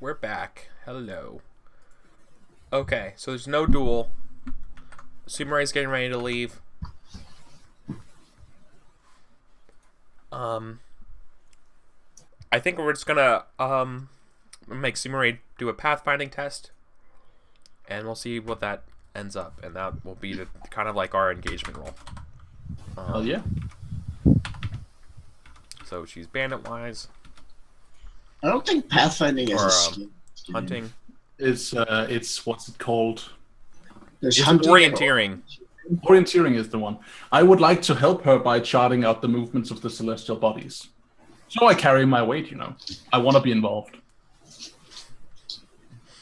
we're back. Hello. Okay, so there's no duel. Sumerai's getting ready to leave. I think we're just gonna make Sumerai do a pathfinding test, and we'll see what that ends up, and that will be kind of like our engagement role. Hell yeah. So she's bandit-wise. I don't think pathfinding is Or, a skill. hunting. It's what's it called? There's It's hunting and orienteering. Orienteering is the one. I would like to help her by charting out the movements of the celestial bodies. So I carry my weight, you know. I want to be involved.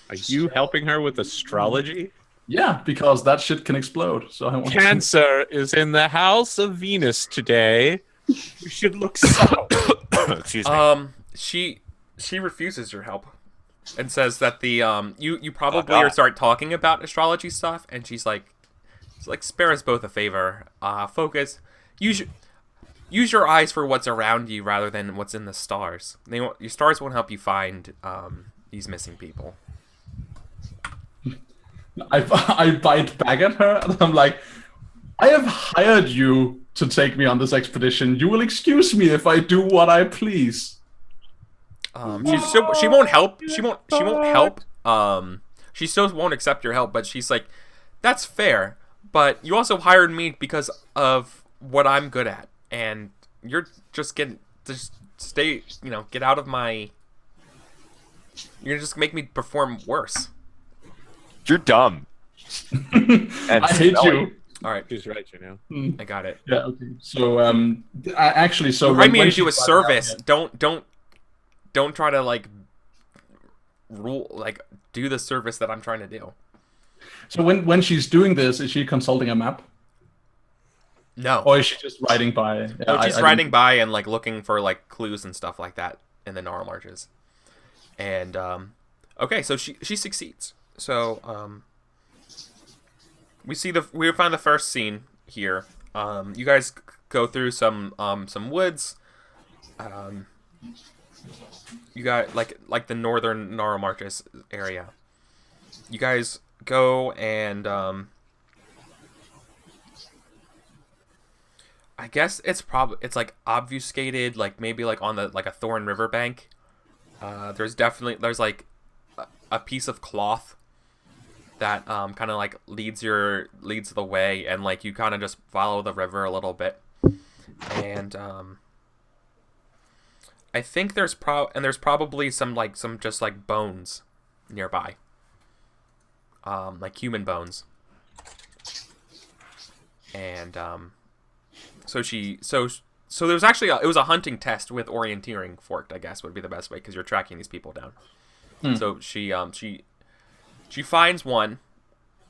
Are you helping her with astrology? Yeah, because that shit can explode. So I want Cancer is in the house of Venus today. You should look south. Excuse me. She refuses your help, and says that the you probably are start talking about astrology stuff, and she's like, spare us both a favor. Focus. Use your eyes for what's around you rather than what's in the stars. Your stars won't help you find these missing people. I bite back at her, and I'm like, I have hired you to take me on this expedition. You will excuse me if I do what I please. She won't help. She won't help. She still won't accept your help. But she's like, that's fair. But you also hired me because of what I'm good at, and you're just stay. Get out of my. You're gonna just make me perform worse. You're dumb. And I hate you. All right, She's right, you know. I got it. Yeah. Okay. So actually, so I mean to do a she's service. out, Don't try to do the service that I'm trying to do. So when she's doing this, is she consulting a map, No. or is she just riding by? No, she's riding by and looking for clues and stuff like that in the gnarl marches. And okay, so she succeeds. So we find the first scene here. You guys go through some woods. You got like the northern gnarl marches area. You guys go and I guess it's obfuscated, maybe on the a thorn riverbank. There's a piece of cloth that kind of leads the way, and you kind of just follow the river a little bit, and I think there's probably some bones nearby, human bones, and so there's actually it was a hunting test with orienteering forked, I guess would be the best way, because you're tracking these people down. So she finds one,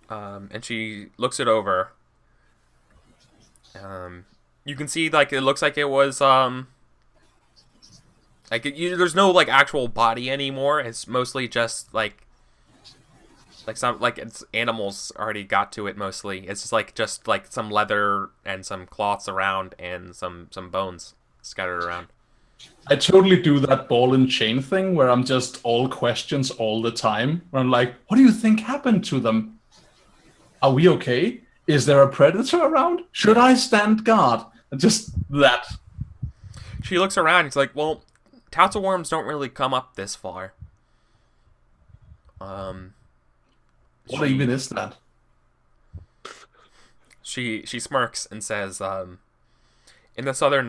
and she looks it over. You can see it looks like it was there's no actual body anymore. It's mostly just it's animals already got to it mostly. It's just some leather and some cloths around and some bones scattered around. I totally do that ball and chain thing where I'm just all questions all the time. Where I'm like, what do you think happened to them? Are we okay? Is there a predator around? Should I stand guard? Just that. She looks around. It's like, well, tassel worms don't really come up this far. What even is that? She smirks and says, in the southern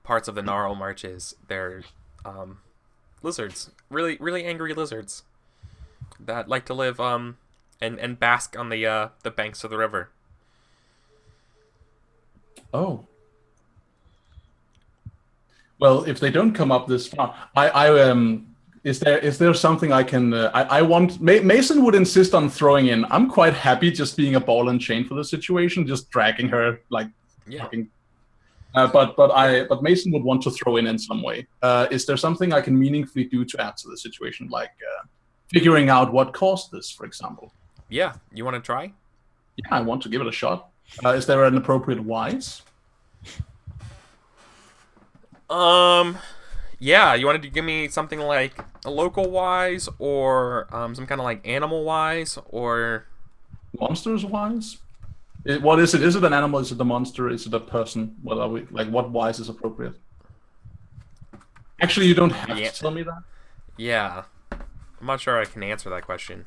parts of the gnarl marches, there are lizards, really angry lizards that like to live and bask on the banks of the river. Oh. Well, if they don't come up this far, is there something I can? I want. Mason would insist on throwing in. I'm quite happy just being a ball and chain for the situation, just dragging her Yeah. fucking. But Mason would want to throw in some way. Is there something I can meaningfully do to add to the situation, figuring out what caused this, for example? Yeah, you want to try? Yeah, I want to give it a shot. Is there an appropriate wise? Yeah, you wanted to give me something like local wise, or some kind of like animal wise, or Monsters wise? What is it? Is it an animal? Is it a monster? Is it a person? What are we like? What wise is appropriate? Actually, you don't have to tell me that. Yeah, I'm not sure I can answer that question.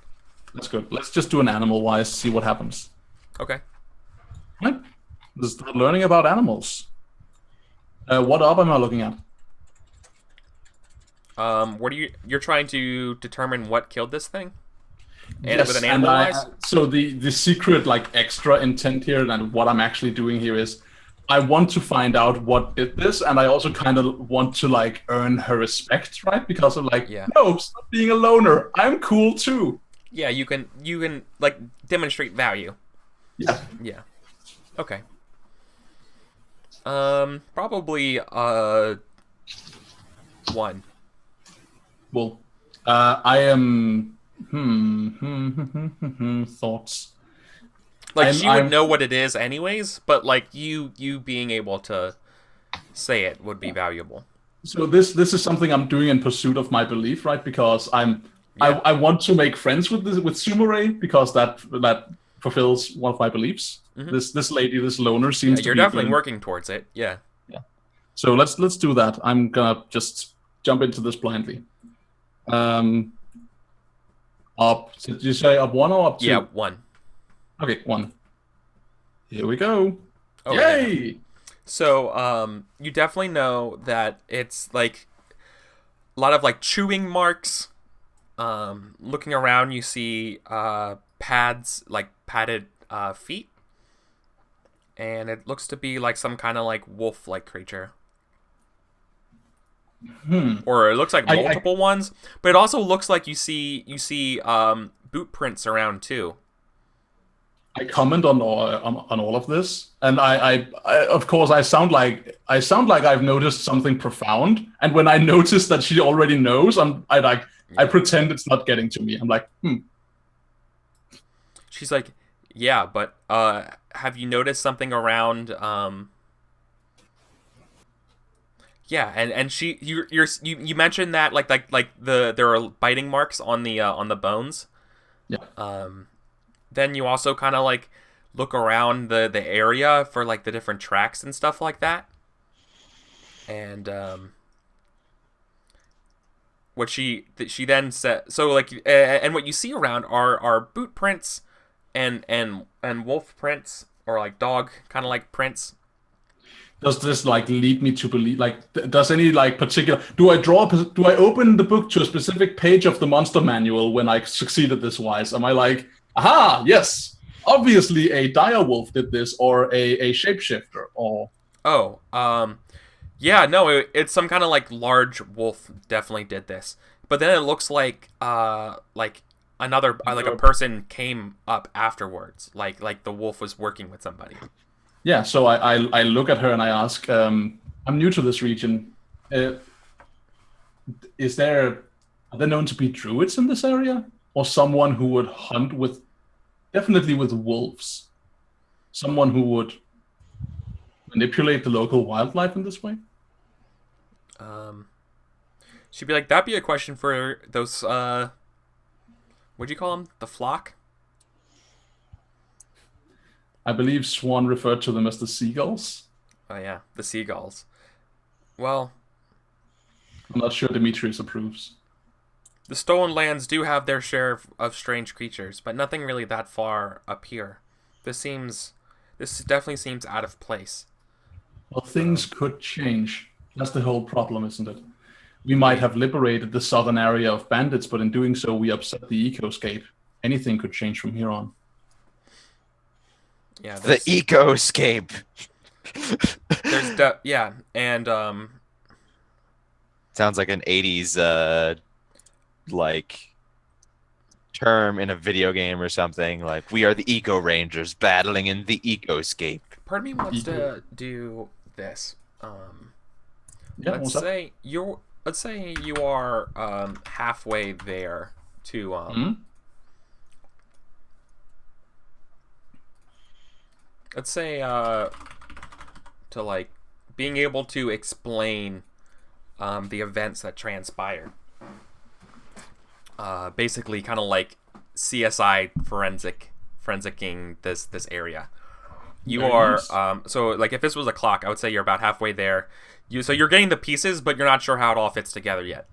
That's good. Let's just do an animal wise. See what happens. Okay. Right. Let's start learning about animals. What up am I looking at? What are you're trying to determine what killed this thing? And Yes, with an animal wise? so the secret like extra intent here and what I'm actually doing here is I want to find out what did this, and I also kind of want to like earn her respect, right? Because I'm like, Yeah. no, stop being a loner. I'm cool too. Yeah, you can like demonstrate value. Yeah. Yeah. Okay. Probably 1. Well, I am. Thoughts. Like she would know what it is anyways, but like you being able to say it would be valuable. So this is something I'm doing in pursuit of my belief, right? Because I want to make friends with Sumire because that fulfills one of my beliefs. Mm-hmm. This lady, this loner seems to you're be definitely working towards it. Yeah. So let's do that. I'm gonna just jump into this blindly. Up. Did you say up 1 or up 2? Yeah, 1. Okay, 1. Here we go. Oh, Yay! Yeah. So, you definitely know that it's like a lot of like chewing marks. Looking around, you see pads, like padded feet, and it looks to be like some kind of like wolf-like creature. Or it looks like multiple ones, but it also looks like you see boot prints around too. I comment on all of this, and I of course I sound like I've noticed something profound, and when I notice that she already knows, I pretend it's not getting to me. I'm like, She's like, yeah, but have you noticed something around? Yeah, and you mentioned that like there are biting marks on the bones. yeah. Then you also kind of like look around the area for like the different tracks and stuff like that. And what she then said, so like and what you see around are boot prints and wolf prints, or like dog kind of like prints. Does this like lead me to believe like does any like particular do I open the book to a specific page of the monster manual when I succeeded this wise? Am I like, aha, yes, obviously a dire wolf did this, or a shapeshifter, or yeah, no, it's some kind of like large wolf definitely did this. But then it looks like another like a person came up afterwards, like the wolf was working with somebody. Yeah, so I look at her and I ask, I'm new to this region. Are there known to be druids in this area? Or someone who would hunt definitely with wolves? Someone who would manipulate the local wildlife in this way? She'd be like, that'd be a question for those, what'd you call them? The flock? I believe Swan referred to them as the seagulls. Oh yeah, the seagulls. Well, I'm not sure Demetrius approves. the Stolen Lands do have their share of strange creatures, but nothing really that far up here. This definitely seems out of place. Well, things could change. That's the whole problem, isn't it? We might have liberated the southern area of bandits, but in doing so, we upset the ecoscape. Anything could change from here on. Yeah, The ecoscape. yeah, and Sounds like an 80s like term in a video game or something. Like, we are the Eco Rangers battling in the ecoscape. part of me wants to do this. Yeah, let's say you are halfway there to let's say to like being able to explain the events that transpired. Basically, kind of like CSI forensicing this area. You Very are nice. so like if this was a clock, I would say you're about halfway there. So you're getting the pieces, but you're not sure how it all fits together yet.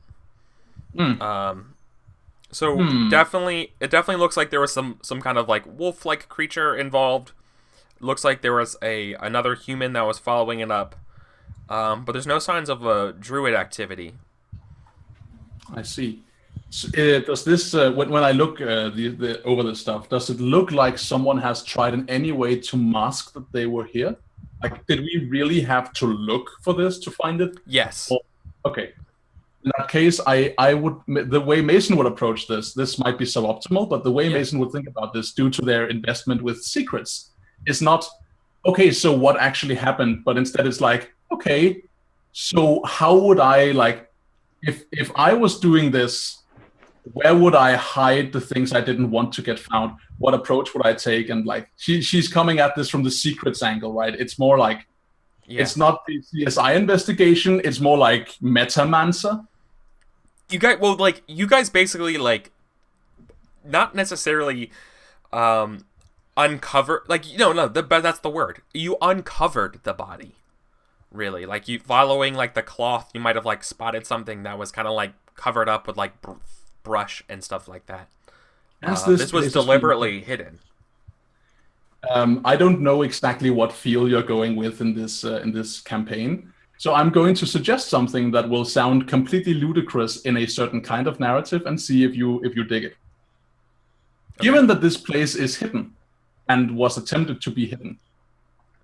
So it definitely looks like there was some kind of like wolf-like creature involved. Looks like there was another human that was following it up, but there's no signs of a druid activity. I see. So, does this when I look over this stuff, does it look like someone has tried in any way to mask that they were here? Like, did we really have to look for this to find it? Yes. Or, okay. In that case, I would, the way Mason would approach this might be suboptimal, but the way Mason would think about this, due to their investment with secrets, is not, okay, so what actually happened, but instead it's like, okay, so how would I, like, if I was doing this, where would I hide the things I didn't want to get found? What approach would I take? And like, she's coming at this from the secrets angle, right? It's more like, it's not the CSI investigation, it's more like Metamancer. You guys basically like not necessarily uncover, like, that's the word. You uncovered the body, really. Like, you following like the cloth, you might have like spotted something that was kind of like covered up with like brush and stuff like that. This was deliberately hidden. I don't know exactly what feel you're going with in this campaign. So I'm going to suggest something that will sound completely ludicrous in a certain kind of narrative and see if you dig it. Okay. Given that this place is hidden and was attempted to be hidden,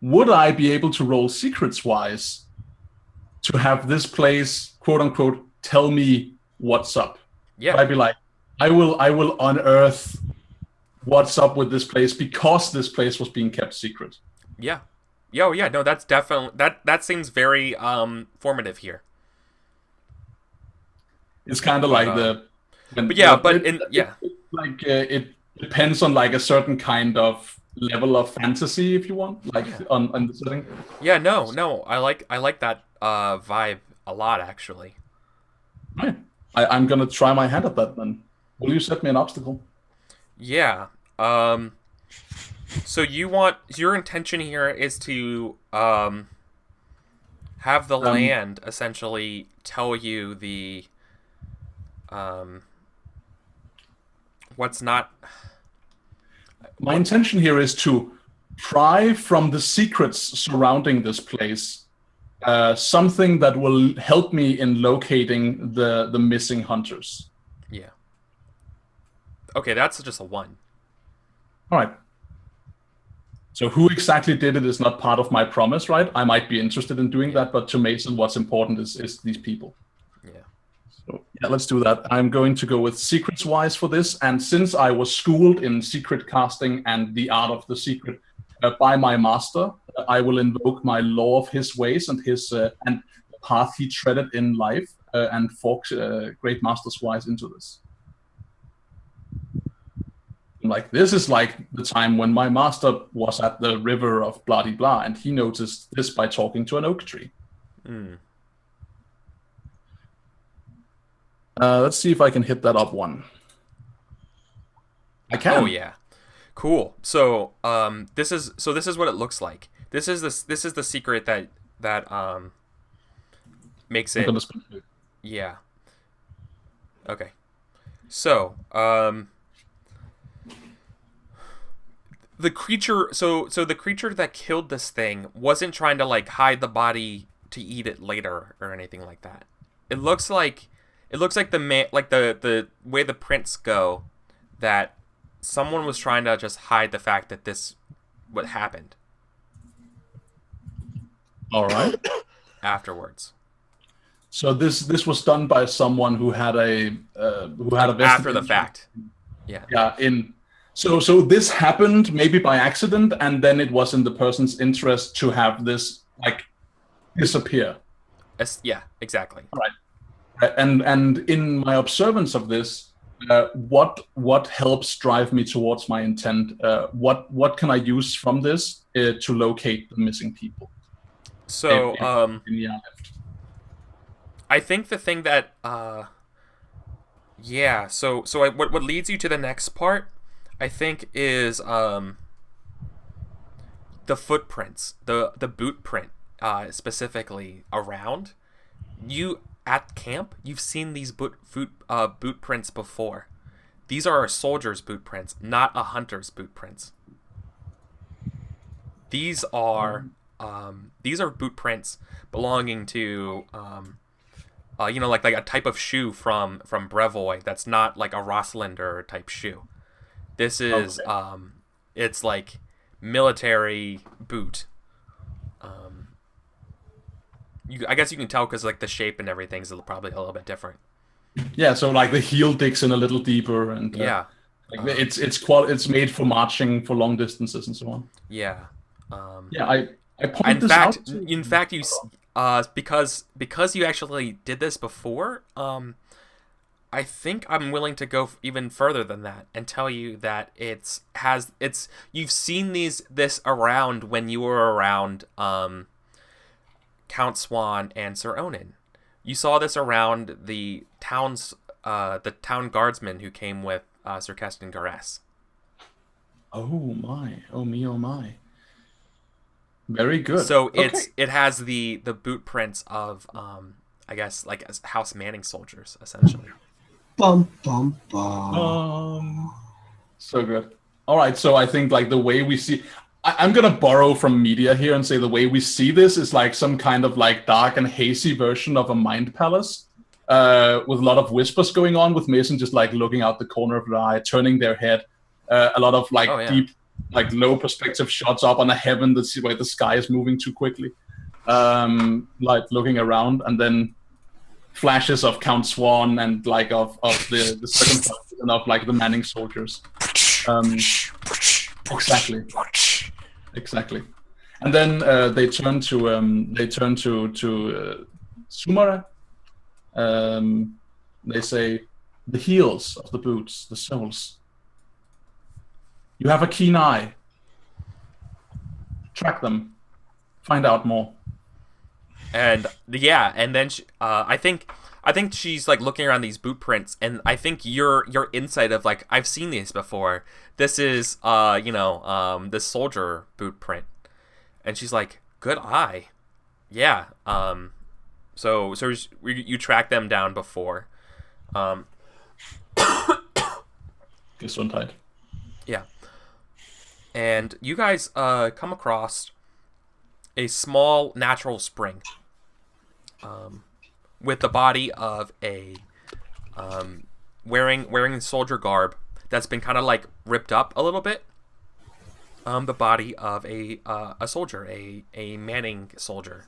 would I be able to roll secrets-wise to have this place, quote unquote, tell me what's up? Yeah. Would I be like, I will unearth what's up with this place because this place was being kept secret. Yeah. Oh yeah, no, that's definitely that seems very formative here. It's kind of like it depends on like a certain kind of level of fantasy, if you want, like on the setting. Yeah, no, I like that vibe a lot, actually. Right. I'm gonna try my hand at that then. Will you set me an obstacle? Yeah. So your intention here is to have the land essentially tell you the what's not. My intention here is to pry from the secrets surrounding this place something that will help me in locating the missing hunters. Yeah. Okay, that's just a 1. All right. So who exactly did it is not part of my promise, right? I might be interested in doing that, but to Mason, what's important is these people. Yeah. So yeah, let's do that. I'm going to go with secrets-wise for this, and since I was schooled in secret casting and the art of the secret by my master, I will invoke my law of his ways and his and the path he treaded in life and fork great masters wise into this. Like, this is like the time when my master was at the river of blah de blah, and he noticed this by talking to an oak tree. Let's see if I can hit that up 1. I can. Oh yeah, cool. So this is what it looks like. This is the secret that makes it. Yeah. Okay. So the creature, so the creature that killed this thing wasn't trying to like hide the body to eat it later or anything like that. It looks like the way the prints go, that someone was trying to just hide the fact that this what happened. All right. Afterwards. So this was done by someone who had a after the fact. Yeah. Yeah. So this happened maybe by accident, and then it was in the person's interest to have this like disappear. Yeah, exactly. All right. And in my observance of this, what helps drive me towards my intent? What can I use from this to locate the missing people? So I think the thing that what leads you to the next part, I think, is the footprints, the boot print, specifically around you at camp. You've seen these boot prints before. These are a soldier's boot prints, not a hunter's boot prints. These are boot prints belonging to like a type of shoe from Brevoy that's not like a Rosslander type shoe. This is it's like military boot. I guess you can tell because like the shape and everything is probably a little bit different. Yeah, so like the heel digs in a little deeper, and yeah, like it's made for marching for long distances and so on. Yeah. I point this out. In fact, you because you actually did this before. I think I'm willing to go even further than that and tell you that you've seen this around when you were around Count Swan and Sir Onan. You saw this around the town guardsmen who came with Sir Keston Gares. Oh my! Oh me! Oh my! Very good. So it has the boot prints of I guess like House Manning soldiers essentially. Bum bum bum. So good. All right. So I think like the way we see. I'm gonna borrow from media here and say the way we see this is like some kind of like dark and hazy version of a mind palace, with a lot of whispers going on, with Mason just like looking out the corner of their eye, turning their head, a lot of like deep, like low perspective shots up on a heaven that's where the sky is moving too quickly, like looking around, and then flashes of Count Swan and like of the circumstances and of like the Manning soldiers. Exactly. And then they turn to Sumara. They say, the heels of the boots, the soles. You have a keen eye. Track them. Find out more. And and then I think she's like looking around these boot prints, and I think your insight of like, I've seen these before. This is this soldier boot print, and she's like, good eye, yeah. So you track them down before. Gesundheit. Yeah. And you guys come across a small natural spring. With the body of a wearing soldier garb that's been kind of like ripped up a little bit. The body of a soldier, a Manning soldier,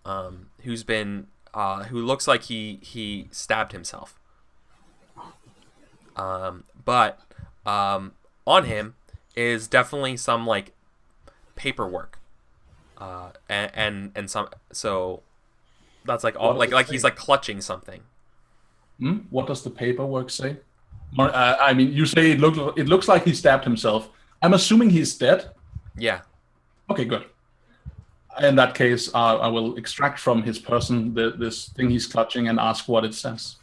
who looks like he stabbed himself. But on him is definitely some like paperwork, and some so. That's like all like he's like clutching something. What does the paperwork say? I mean, you say it looks like he stabbed himself. I'm assuming he's dead. Yeah. Okay, good. In that case, I will extract from his person this thing he's clutching and ask what it says.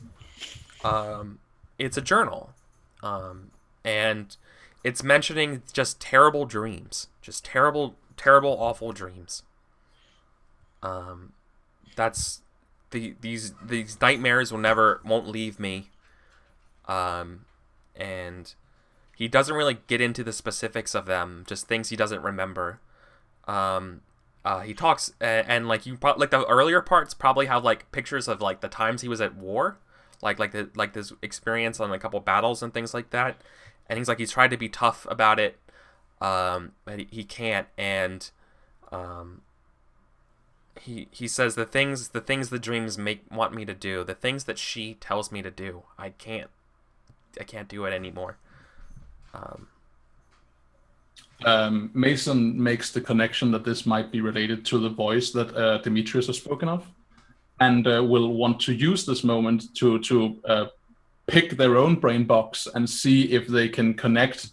It's a journal, and it's mentioning just terrible dreams, just terrible, awful dreams. That's these nightmares won't leave me. And he doesn't really get into the specifics of them, just things he doesn't remember. He talks and like like the earlier parts probably have like pictures of like the times he was at war, like this experience on a couple battles and things like that. And he's tried to be tough about it, but he can't. And He says the things the dreams want me to do, the things that she tells me to do, I can't do it anymore. Mason makes the connection that this might be related to the voice that Demetrius has spoken of, and will want to use this moment to pick their own brain box and see if they can connect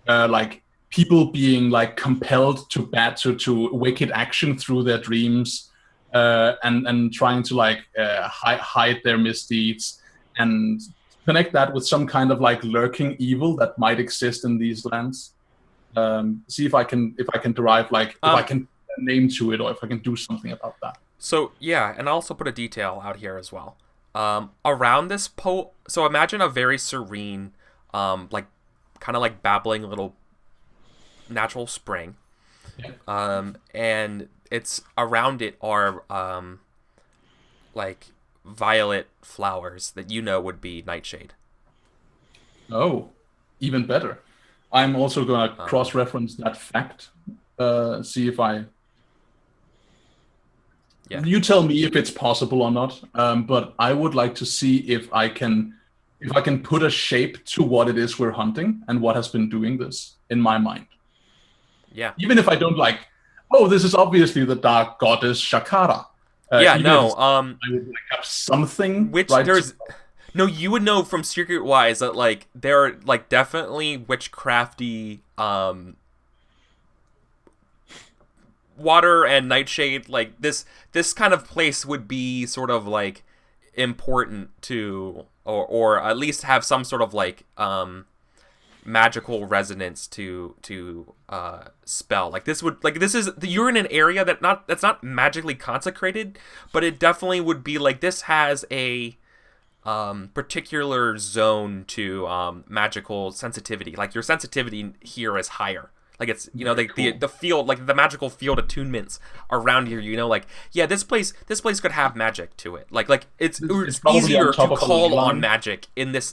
like people being like compelled to wicked action through their dreams, and trying to like hide their misdeeds and connect that with some kind of like lurking evil that might exist in these lands. See if I can derive like if I can name to it, or if I can do something about that. So yeah, and I'll also put a detail out here as well. Around this so imagine a very serene, like kind of like babbling little natural spring. Yeah. And it's around it are like violet flowers that would be nightshade. Oh, even better. I'm also going to cross-reference that fact. See if I... Yeah. You tell me if it's possible or not. But I would like to see if I can put a shape to what it is we're hunting and what has been doing this in my mind. Yeah. Even if I don't like, oh, this is obviously the dark goddess Shakara. I would like have something. Which right there's no, you would know from Secret Wise that like there are like definitely witchcrafty water and nightshade. Like this kind of place would be sort of like important to, or at least have some sort of like magical resonance to spell. Like this is you're in an area that's not magically consecrated, but it definitely would be like this has a particular zone to magical sensitivity. Like your sensitivity here is higher. Like it's the field, like the magical field attunements around here. Like this place could have magic to it. Like it's easier to call on magic in this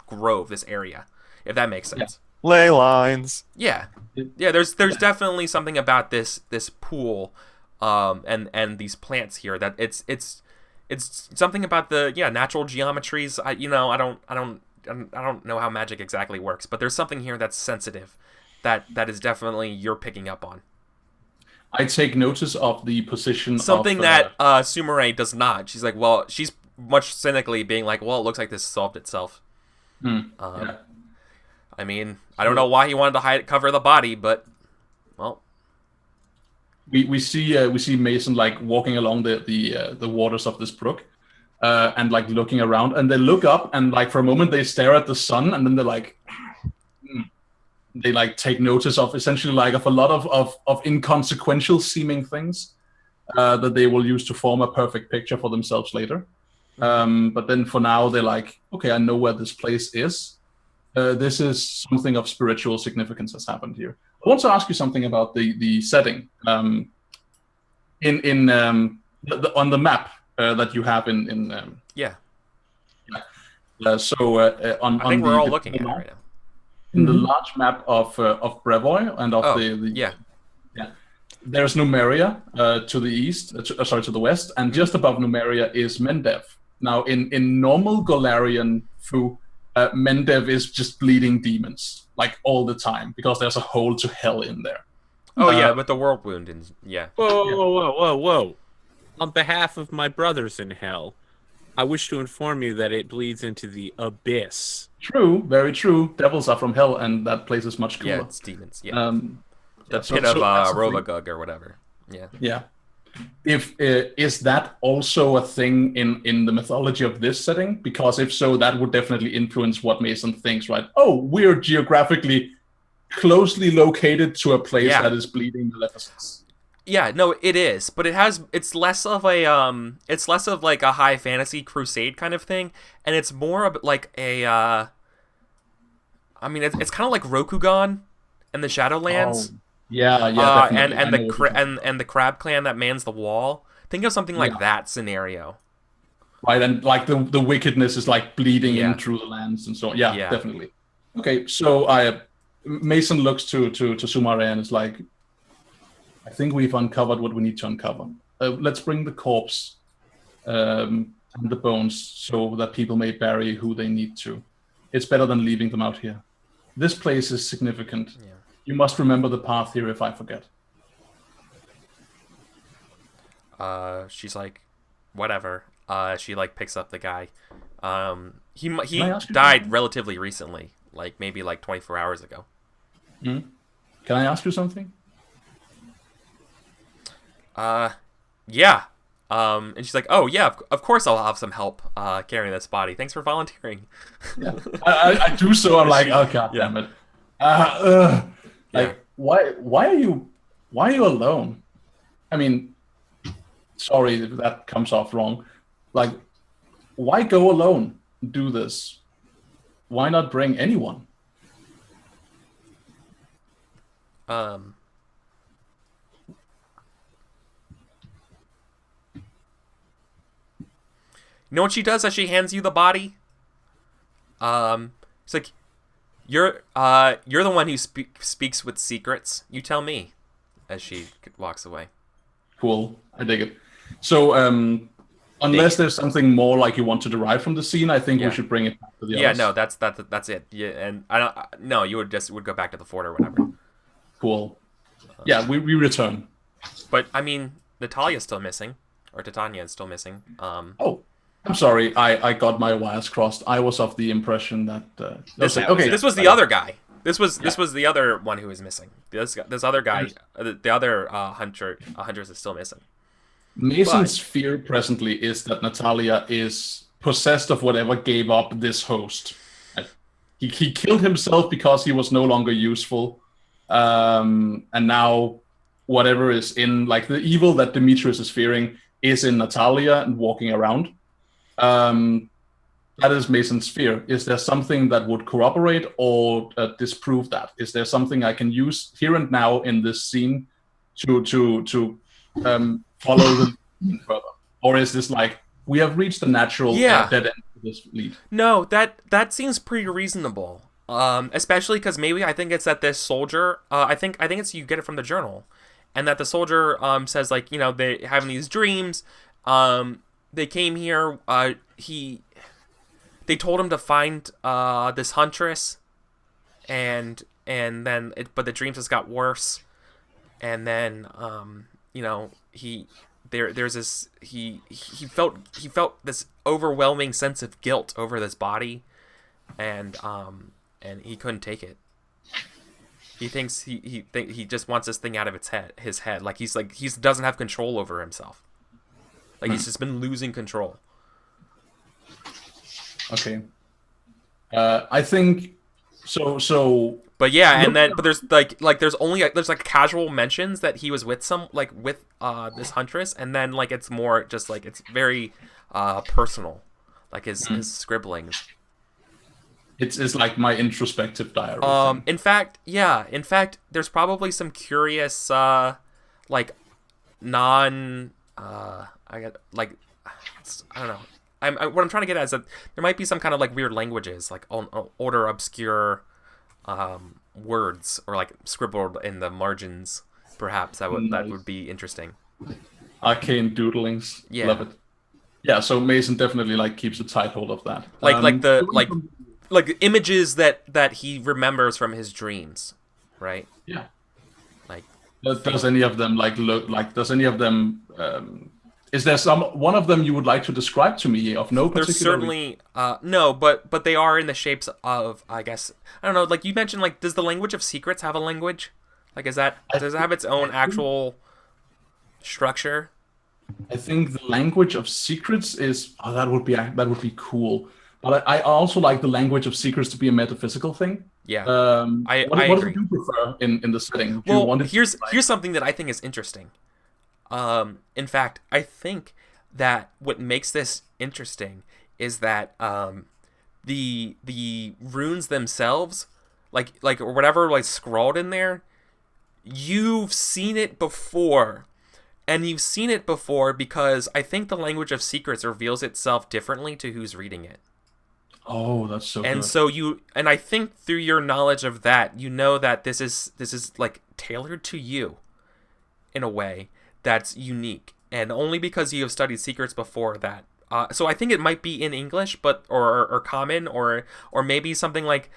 grove, this area. If that makes sense. Yeah. Ley lines. Yeah. There's definitely something about this pool, and these plants here that it's something about the natural geometries. I don't know how magic exactly works, but there's something here that's sensitive, that is definitely you're picking up on. I take notice of the position. Something that Sumire does not. She's like, well, she's much cynically being like, well, it looks like this solved itself. Yeah. I mean, I don't know why he wanted to cover the body, but well, we see Mason like walking along the waters of this brook, and like looking around, and they look up and like for a moment they stare at the sun, and then they're like, they like take notice of essentially like of a lot of inconsequential seeming things that they will use to form a perfect picture for themselves later. But then for now they're like, okay, I know where this place is. This is something of spiritual significance has happened here. I want to ask you something about the setting. On the map that you have in so on I think on we're the, all looking at it right now. In the large map of Brevoy and of there's Numeria to the east, to the west, and just above Numeria is Mendev. Now in normal Golarian Fu, Mendev is just bleeding demons like all the time because there's a hole to hell in there. Oh with the world wound and Whoa! On behalf of my brothers in hell, I wish to inform you that it bleeds into the abyss. True, very true. Devils are from hell, and that place is much cooler. Yeah, it's demons. Yeah, the so, pit of Rovagug or whatever. Yeah. Yeah. Is that also a thing in the mythology of this setting? Because if so, that would definitely influence what Mason thinks, right? Oh, we're geographically closely located to a place that is bleeding maleficence. Yeah, no, it is, but it's less of like a high fantasy crusade kind of thing, and it's more of like a I mean, it's kind of like Rokugan and the Shadowlands. Oh. Yeah, and the Crab Clan that mans the wall. Think of something like that scenario. Right, and like the wickedness is like bleeding in through the lands and so on. Yeah, definitely. Okay, so Mason looks to Sumire and is like, I think we've uncovered what we need to uncover. Let's bring the corpse and the bones so that people may bury who they need to. It's better than leaving them out here. This place is significant. Yeah. You must remember the path here if I forget. She's like, whatever. She like picks up the guy. He died relatively recently, like maybe like 24 hours ago. Can I ask you something? Yeah. And she's like, "Oh yeah, of course I'll have some help carrying this body. Thanks for volunteering." Yeah. I do so. I'm like, oh god damn it. Like, why are you alone? I mean, sorry if that comes off wrong. Like, why go alone? Do this. Why not bring anyone? You know what she does as she hands you the body? It's like, you're the one who speaks with secrets. You tell me, as she walks away. Cool, I dig it. So, unless there's something more like you want to derive from the scene, I think we should bring it back to the others. Yeah, no, that's it. Yeah, and I don't. No, you would go back to the fort or whatever. Cool. Yeah, we return. But I mean, Natalia's still missing, or Titania is still missing. Oh, I'm sorry. I got my wires crossed. I was of the impression that this was the other guy. This was the other one who was missing. This other guy, the other huntress is still missing. Mason's fear presently is that Natalia is possessed of whatever gave up this host. He killed himself because he was no longer useful, and now whatever is in, like, the evil that Demetrius is fearing is in Natalia and walking around. That is Mason's fear. Is there something that would corroborate or disprove that? Is there something I can use here and now in this scene to follow the lead further? Or is this like, we have reached the natural dead end of this lead? No, that seems pretty reasonable. Especially because maybe I think it's that this soldier, I think it's, you get it from the journal, and that the soldier says, like, you know, they having these dreams. They came here. They told him to find this huntress, and then but the dreams just got worse, and then you know, he felt this overwhelming sense of guilt over this body, and he couldn't take it. He thinks he just wants this thing out of his head. Like he doesn't have control over himself. Like he's just been losing control. Okay. I think so. But yeah, but there's there's casual mentions that he was with this huntress, and then like it's more just like it's very personal, like his scribblings. It's like my introspective diary. In fact, there's probably some curious like non I don't know. What I'm trying to get at is that there might be some kind of like weird languages, like older obscure words, or like scribbled in the margins. Perhaps that would be interesting. Arcane doodlings. Yeah. Love it. Yeah. So Mason definitely like keeps a tight hold of that. Like images that he remembers from his dreams, right? Yeah. Like, does any of them like look like? Does any of them? Is there one of them you would like to describe to me of no particular? There's certainly no, but they are in the shapes of, I guess, I don't know. Like you mentioned, like, does the language of secrets have a language? Like, does it have its own actual structure? I think the language of secrets is that would be cool. But I also like the language of secrets to be a metaphysical thing. Yeah, I agree. What do you prefer in the setting? Here's something that I think is interesting. In fact, I think that what makes this interesting is that the runes themselves, like or whatever, like scrawled in there, you've seen it before. And you've seen it before because I think the language of secrets reveals itself differently to who's reading it. Oh, that's so and good. So I think through your knowledge of that, you know that this is like tailored to you in a way that's unique, and only because you have studied secrets before that. So I think it might be in English, but or common, or maybe something like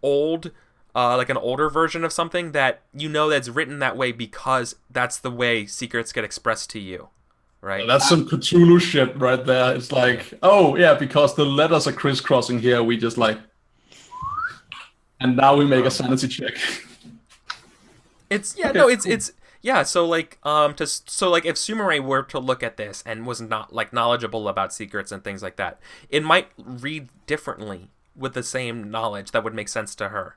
old, like an older version of something that you know that's written that way because that's the way secrets get expressed to you, right? That's some Cthulhu shit right there. It's like, oh yeah, because the letters are crisscrossing here, we just like, and now we make a sanity check. It's Yeah, so like if Sumire were to look at this and was not like knowledgeable about secrets and things like that, it might read differently with the same knowledge that would make sense to her.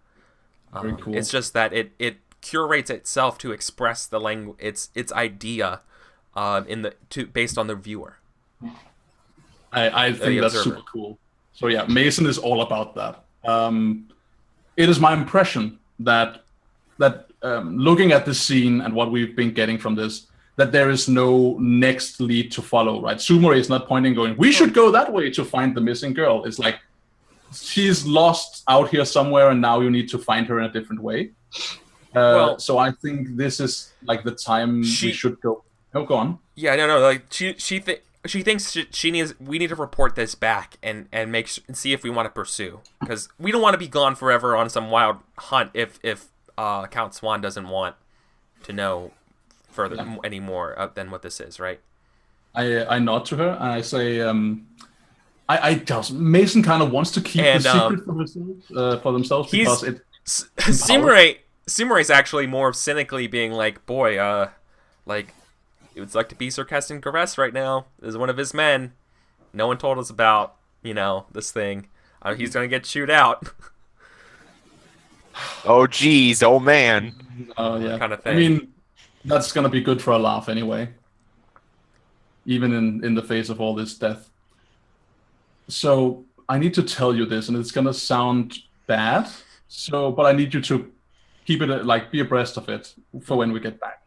Very cool. It's just that it curates itself to express the language, its idea, based on the viewer. I think that's observer. super cool. So yeah, Mason is all about that. It is my impression that looking at this scene and what we've been getting from this, that there is no next lead to follow, right? Sumire is not pointing going, we should go that way to find the missing girl. It's like, she's lost out here somewhere and now you need to find her in a different way. So I think this is like the time we should go. Oh, go on. Yeah, no, like she thinks we need to report this back and see if we want to pursue, because we don't want to be gone forever on some wild hunt if Count Swan doesn't want to know further any more than what this is, right? I nod to her and I say, Mason kind of wants to keep the secret for themselves because it. Sumire is actually more cynically being like, boy, like, it would like to be Sir Keston Garess right now. This is one of his men. No one told us about, this thing. He's gonna get chewed out. Oh, geez. Oh, man. Oh, yeah. Kind of thing. I mean, that's gonna be good for a laugh anyway. Even in the face of all this death. So, I need to tell you this, and it's gonna sound bad. But I need you to keep it, be abreast of it for when we get back.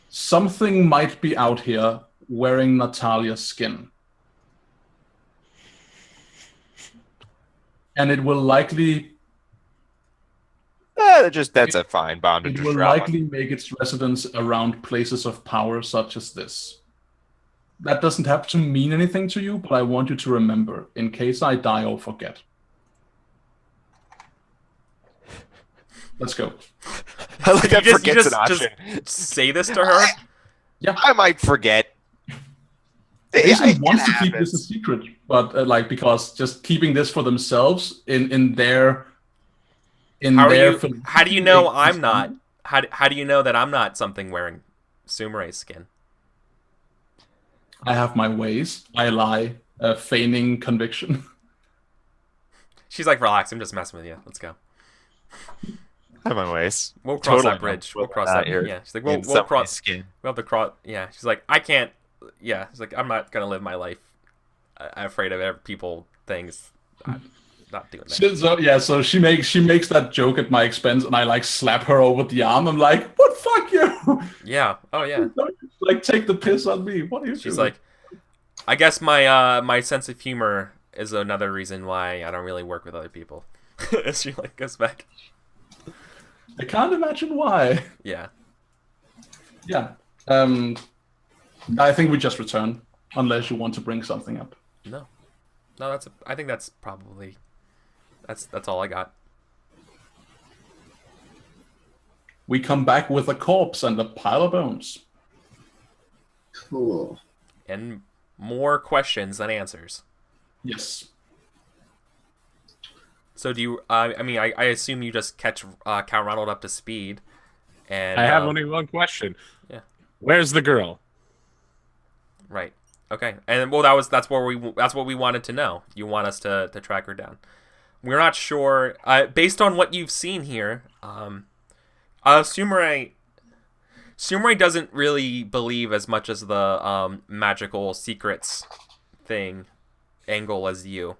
Something might be out here wearing Natalia's skin. And it will likely... That's a fine bondage. It will likely make its residence around places of power such as this. That doesn't have to mean anything to you, but I want you to remember, in case I die or forget. Let's go. I like that forget's an just option. say this to her? Yeah. I might forget. Mason wants to keep this a secret, but because just keeping this for themselves in their how do you know I'm not? How do you know that I'm not something wearing Sumire's skin? I have my ways. I lie, feigning conviction. She's like, relax, I'm just messing with you. Let's go. I have my ways. We'll cross that bridge. We'll cross that. Yeah. She's like, we'll cross. Skin. We'll have to cross. Yeah. She's like, I can't. Yeah. She's like, I'm not gonna live my life afraid of people things. I'm not doing that. So she makes that joke at my expense, and I slap her over the arm. I'm like, what? Fuck you. Yeah. Oh yeah. Take the piss on me. What are you doing? She's like, I guess my sense of humor is another reason why I don't really work with other people. She goes back. I can't imagine why. Yeah. Yeah. I think we just return, unless you want to bring something up. No, I think that's probably that's all I got. We come back with a corpse and a pile of bones. Cool. And more questions than answers. Yes. So do you? I assume you just catch Count Ronald up to speed. And I have only one question. Yeah. Where's the girl? Right. Okay. And well, that's what we wanted to know. You want us to track her down. We're not sure. Based on what you've seen here, Sumire doesn't really believe as much as the magical secrets angle as you.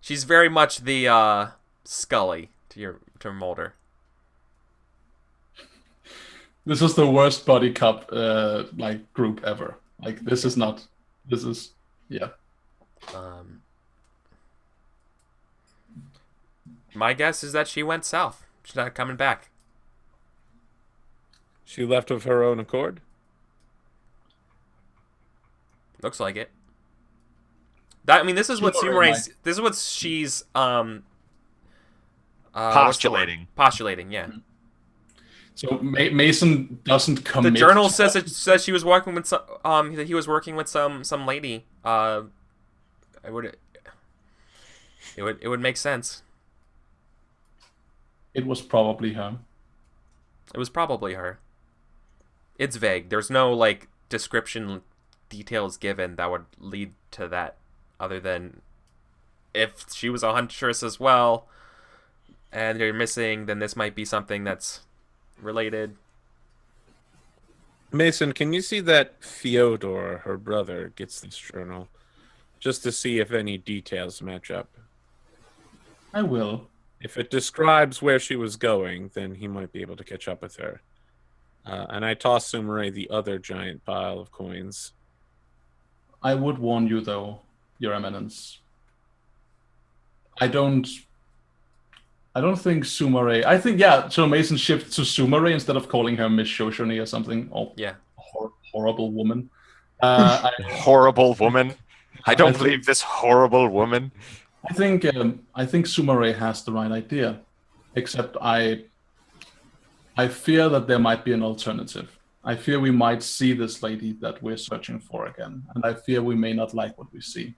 She's very much the Scully to Mulder. This is the worst buddy cop group ever. Yeah. My guess is that she went south. She's not coming back. She left of her own accord? Looks like it. This is what this is what she's postulating. Postulating, yeah. So Mason doesn't commit. The journal says she was working with that he was working with some lady. It would make sense. It was probably her. It was probably her. It's vague. There's no like description details given that would lead to that, other than if she was a huntress as well, and you're missing, then this might be something that's related. Mason, can you see that Fyodor, her brother, gets this journal? Just to see if any details match up. I will. If it describes where she was going, then he might be able to catch up with her. And I toss Sumire the other giant pile of coins. I would warn you, though, Your Eminence. I don't think Sumire... I think, yeah, so Mason shifts to Sumire instead of calling her Miss Shoshone or something. Oh, Yeah. Horrible woman. Horrible woman. I don't believe this horrible woman. I think Sumire has the right idea, except I fear that there might be an alternative. I fear we might see this lady that we're searching for again, and I fear we may not like what we see.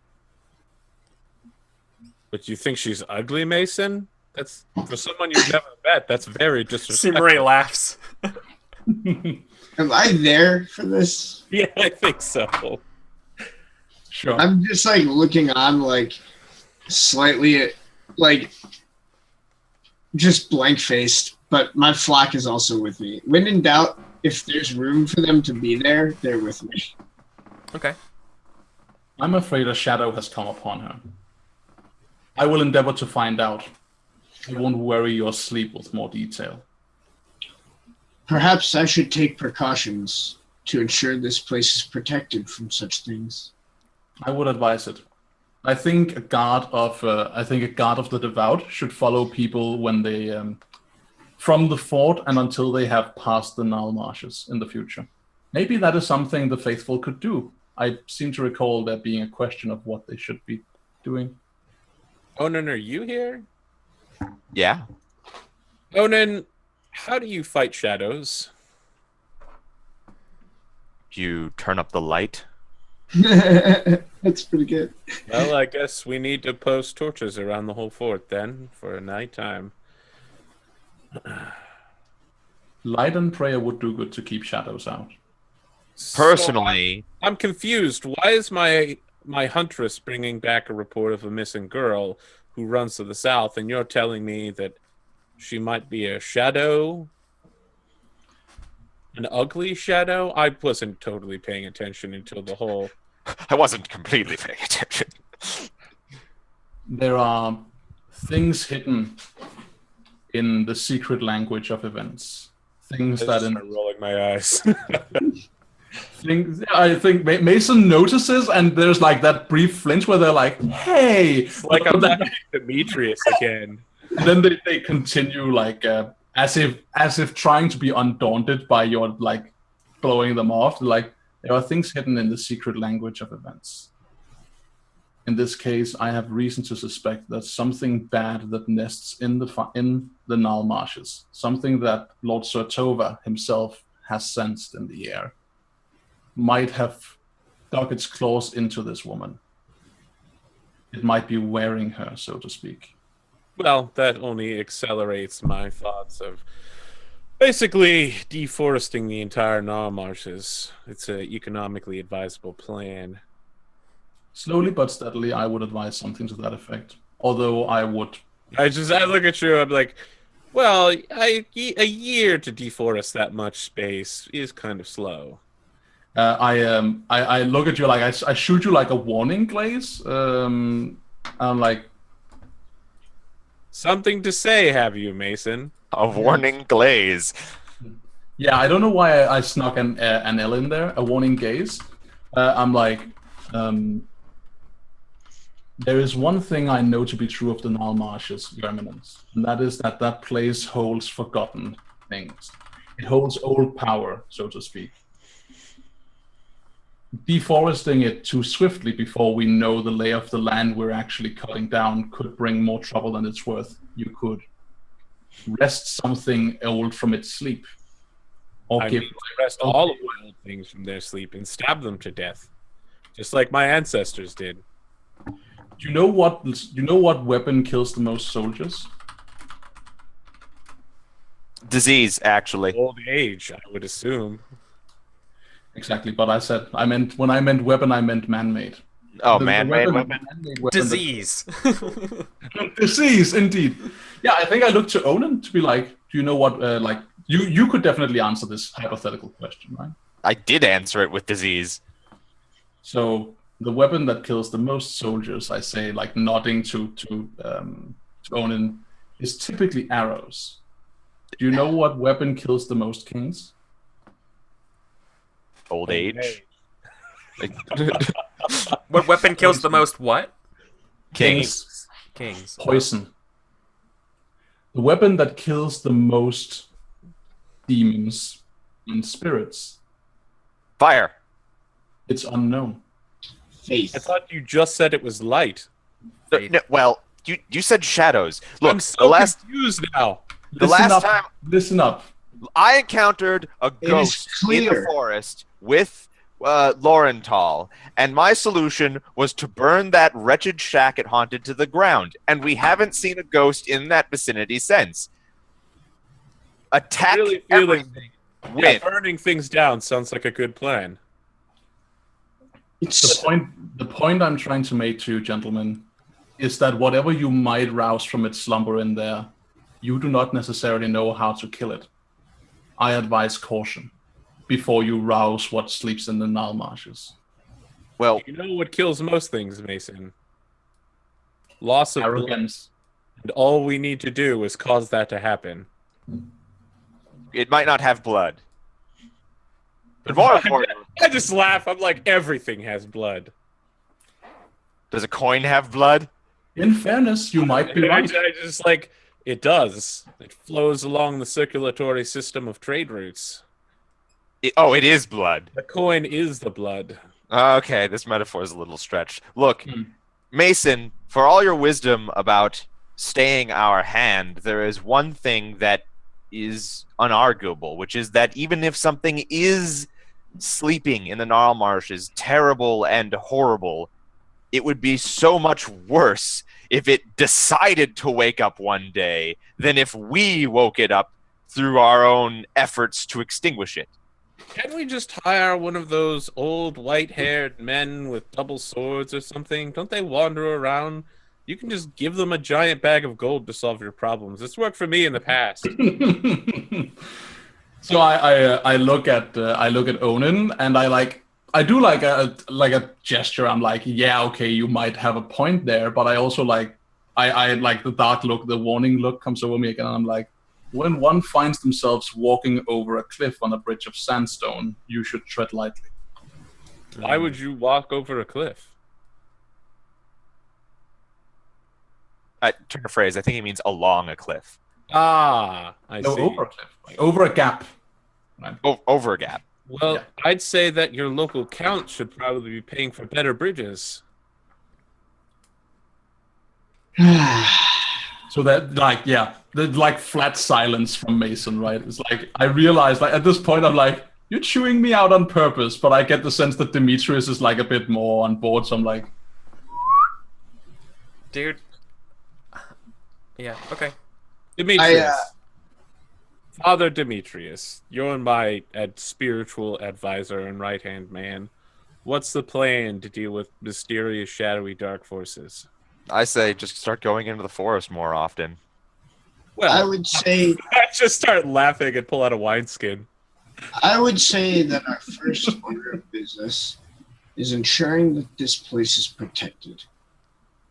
But you think she's ugly, Mason? That's for someone you've never met. That's very disrespectful. Sumire laughs. Am I there for this? Yeah, I think so. Sure. I'm just like looking on, like slightly, like just blank faced. But my flock is also with me. When in doubt, if there's room for them to be there, they're with me. Okay. I'm afraid a shadow has come upon her. I will endeavor to find out. I won't worry your sleep with more detail. Perhaps I should take precautions to ensure this place is protected from such things. I would advise it. I think a guard of the devout should follow people when they from the fort and until they have passed the Nile marshes in the future. Maybe that is something the faithful could do. I seem to recall there being a question of what they should be doing. Onan, are you here? Yeah. Onan, how do you fight shadows? You turn up the light. That's pretty good. Well, I guess we need to post torches around the whole fort then for nighttime. Light and prayer would do good to keep shadows out. Personally, So I'm confused. Why is my huntress bringing back a report of a missing girl who runs to the south, and you're telling me that she might be a shadow? An ugly shadow? I wasn't totally paying attention until the whole... I wasn't completely paying attention. There are things hidden in the secret language of events. Things I that just started rolling my eyes. I think Mason notices, and there's like that brief flinch where they're like, "Hey!" Like I'm laughing at Demetrius again. And then they continue like as if trying to be undaunted by your like blowing them off. Like there are things hidden in the secret language of events. In this case, I have reason to suspect that something bad that nests in the Nile marshes, something that Lord Surtova himself has sensed in the air, might have dug its claws into this woman. It might be wearing her, so to speak. Well, that only accelerates my thoughts of basically deforesting the entire Nile marshes. It's an economically advisable plan. Slowly but steadily, I would advise something to that effect. Although I look at you, I'm like, well, a year to deforest that much space is kind of slow. I look at you like I shoot you like a warning glaze. I'm like, something to say, have you, Mason? A warning glaze. yeah, I don't know why I snuck an L in there, a warning gaze. I'm like, there is one thing I know to be true of the Nile marshes, Your Eminence, and that is that place holds forgotten things. It holds old power, so to speak. Deforesting it too swiftly before we know the lay of the land we're actually cutting down could bring more trouble than it's worth. You could wrest something old from its sleep. Or I mean, to rest all of my old things from their sleep and stab them to death, just like my ancestors did. Do you know what weapon kills the most soldiers? Disease, actually. Old age, I would assume. Exactly, but when I meant weapon, I meant man-made. Oh, The man-made weapon. man-made weapon Disease. Disease, indeed. Yeah, I think I looked to Onan to be like, do you know what? You could definitely answer this hypothetical question, right? I did answer it with disease. So the weapon that kills the most soldiers, I say, like nodding to Onan, is typically arrows. Do you know what weapon kills the most kings? Old age. Like, What weapon kills the most what? kings. Kings. Poison. The weapon that kills the most demons and spirits. Fire. It's unknown. Faith. I thought you just said it was light. No, well, you said shadows. Look, I'm so confused now. Listen up. I encountered a It is ghost in the clear. forest with Laurenthal, and my solution was to burn that wretched shack it haunted to the ground, and we haven't seen a ghost in that vicinity since. Attack Really feeling- everything. Yeah, Win. burning things down sounds like a good plan. It's The point I'm trying to make to you, gentlemen, is that whatever you might rouse from its slumber in there, you do not necessarily know how to kill it. I advise caution before you rouse what sleeps in the Nile marshes. Well, You know what kills most things, Mason? Loss of blood. Arrogance. And all we need to do is cause that to happen. it might not have blood. But more important, I just laugh. I'm like, everything has blood. does a coin have blood? In fairness, you might be And I right. just like, it does. It flows along the circulatory system of trade routes. It is blood. The coin is the blood. Okay, this metaphor is a little stretched. Look, Mason, for all your wisdom about staying our hand, there is one thing that is unarguable, which is that even if something is sleeping in the Gnarl Marshes, terrible and horrible, it would be so much worse if it decided to wake up one day than if we woke it up through our own efforts to extinguish it. Can't we just hire one of those old white-haired men with double swords or something? Don't they wander around? You can just give them a giant bag of gold to solve your problems. It's worked for me in the past. So I look at Onan and I do like a gesture. I'm like, yeah, okay, you might have a point there, but I also I like the dark look, the warning look comes over me again. And I'm like, when one finds themselves walking over a cliff on a bridge of sandstone, you should tread lightly. Why would you walk over a cliff? Turn a phrase. I think he means along a cliff. Ah, I No, see. over a cliff, like over a gap. Right? Over a gap. Well, Yeah. I'd say that your local count should probably be paying for better bridges. So that the flat silence from Mason, right? It's like I realize at this point I'm like, you're chewing me out on purpose, but I get the sense that Demetrius is a bit more on board, so I'm like, Dude. Yeah, okay. Demetrius. Father Demetrius, you're my spiritual advisor and right-hand man. What's the plan to deal with mysterious, shadowy, dark forces? I say just start going into the forest more often. Well, I would say I just start laughing and pull out a wineskin. that our first order of business is ensuring that this place is protected.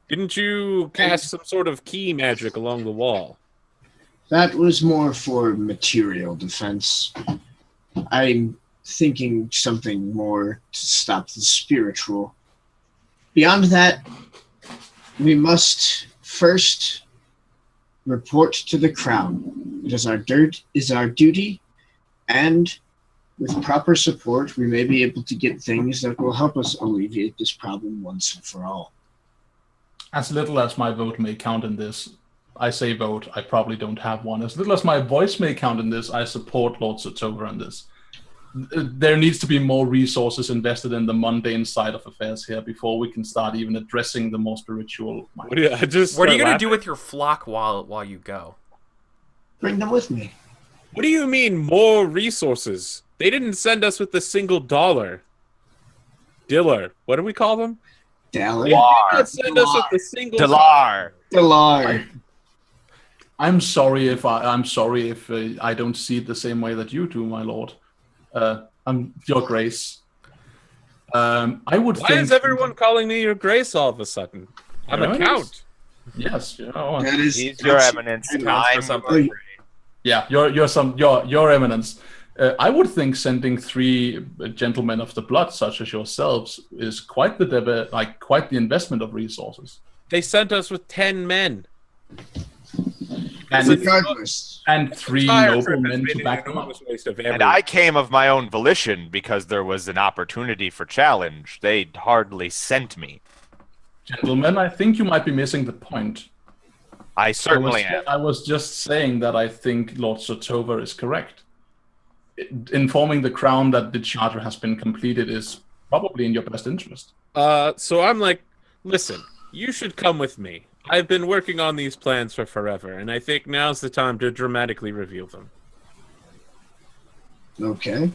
Didn't you cast some sort of key magic along the wall? That was more for material defense. I'm thinking something more to stop the spiritual. Beyond that, we must first report to the crown. It is our duty, and with proper support, we may be able to get things that will help us alleviate this problem once and for all. as little as my vote may count in this, I say vote, I probably don't have one. As little as my voice may count in this, I support Lord Sotova in this. There needs to be more resources invested in the mundane side of affairs here before we can start even addressing the more spiritual. What are you Going to do with your flock while you go? Bring them with me. What do you mean more resources? They didn't send us with a single dollar. Diller. What do we call them? Dally. They did not send us with a single Dalar. Delar. I'm sorry if I don't see it the same way that you do, my lord. I'm Your Grace. I would Why think. is everyone calling me Your Grace all of a sudden? I'm Your a Eminence? count. Yes, That is He's your eminence. That counts for I'm something. yeah, your eminence. I would think sending 3 gentlemen of the blood, such as yourselves, is quite the investment of resources. They sent us with 10 men. And regardless. 3 Entire trip has noblemen been to an back them up. enormous waste of And everything. I came of my own volition because there was an opportunity for challenge. They hardly sent me. Gentlemen, I think you might be missing the point. I certainly am. I was just saying that I think Lord Sotova is correct. Informing the crown that the charter has been completed is probably in your best interest. So I'm like, listen, you should come with me. I've been working on these plans for forever, and I think now's the time to dramatically reveal them. Okay.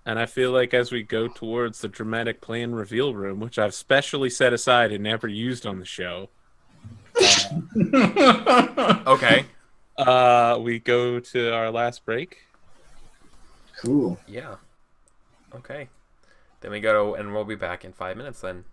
And I feel like as we go towards the dramatic plan reveal room, which I've specially set aside and never used on the show, Okay. we go to our last break. Cool. Yeah. Okay. Then we go to, and we'll be back in 5 minutes then.